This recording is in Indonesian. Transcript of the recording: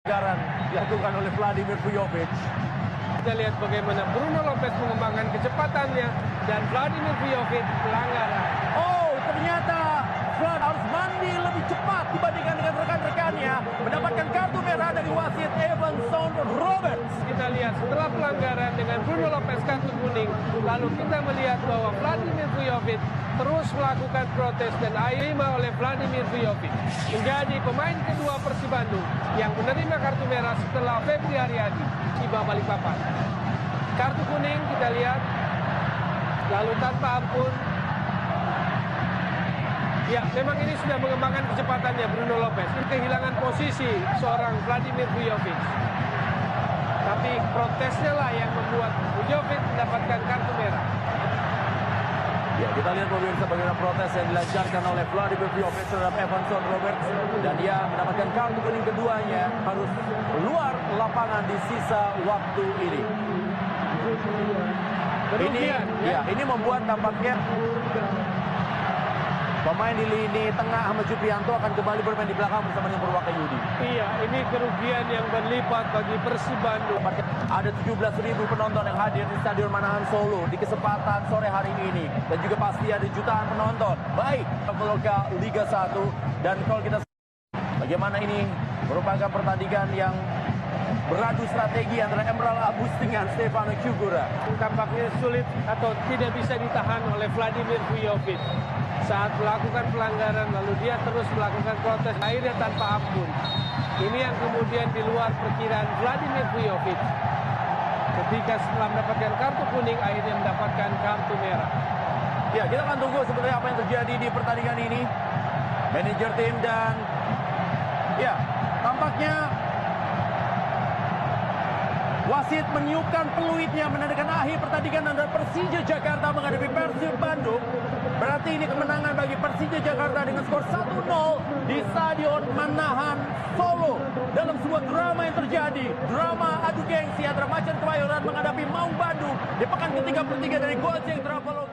Pelanggaran dilakukan oleh Vladimir Vujovic. Kita lihat bagaimana Bruno Lopez mengembangkan kecepatannya dan Vladimir Vujovic pelanggaran. Oh, ternyata Vlad harus mandi lebih cepat dibandingkan dengan rekan-rekannya, mendapatkan kartu merah dari wasit Evanson Roberts. Kita lihat setelah pelanggaran dengan Bruno Lopez kartu kuning, lalu kita melihat bahwa Vladimir Vujovic terus melakukan protes dan akhirnya oleh Vladimir Vujovic menjadi pemain kedua Persib Bandung yang menerima kartu merah setelah Febri Haryadi tiba Balikpapan. Kartu kuning kita lihat, lalu tanpa ampun. Ya, memang ini sudah mengembangkan kecepatannya Bruno Lopez. Ini kehilangan posisi seorang Vladimir Vujovic. Tapi protesnya lah yang membuat Vujovic mendapatkan kartu merah. Ya, kita lihat pemirsa bagaimana protes yang dilancarkan oleh Vladimir Vujovic terhadap Evanson Roberts, dan dia mendapatkan kartu kuning keduanya, harus keluar lapangan di sisa waktu ini. Kerugian, ini membuat tampaknya pemain di lini tengah Ahmad Juprianto akan kembali bermain di belakang bersama dengan Purwakayudi. Iya, ini kerugian yang berlipat bagi Persib Bandung. Ada 17.000 penonton yang hadir di Stadion Manahan Solo di kesempatan sore hari ini, dan juga pasti ada jutaan penonton. Baik, lokal Liga 1, dan kalau kita bagaimana ini merupakan pertandingan yang beradu strategi antara Emerald Abus dengan Stefano Cugura. Tampaknya sulit atau tidak bisa ditahan oleh Vladimir Vujovic saat melakukan pelanggaran, lalu dia terus melakukan protes akhirnya tanpa ampun. Ini yang kemudian di luar perkiraan Vladimir Vujovic. Ketika setelah mendapatkan kartu kuning akhirnya mendapatkan kartu merah. Ya, kita akan tunggu sebenarnya apa yang terjadi di pertandingan ini. Manajer tim dan ya, tampaknya wasit meniupkan peluitnya menandakan akhir pertandingan antara Persija Jakarta menghadapi Persib Bandung. Berarti ini kemenangan bagi Persija Jakarta dengan skor 1-0 di Stadion Manahan Solo. Dalam sebuah drama yang terjadi, drama adu gengsi antara Macan Kemayoran menghadapi Maung Bandung di pekan ke-33 dari Gojek Travelog.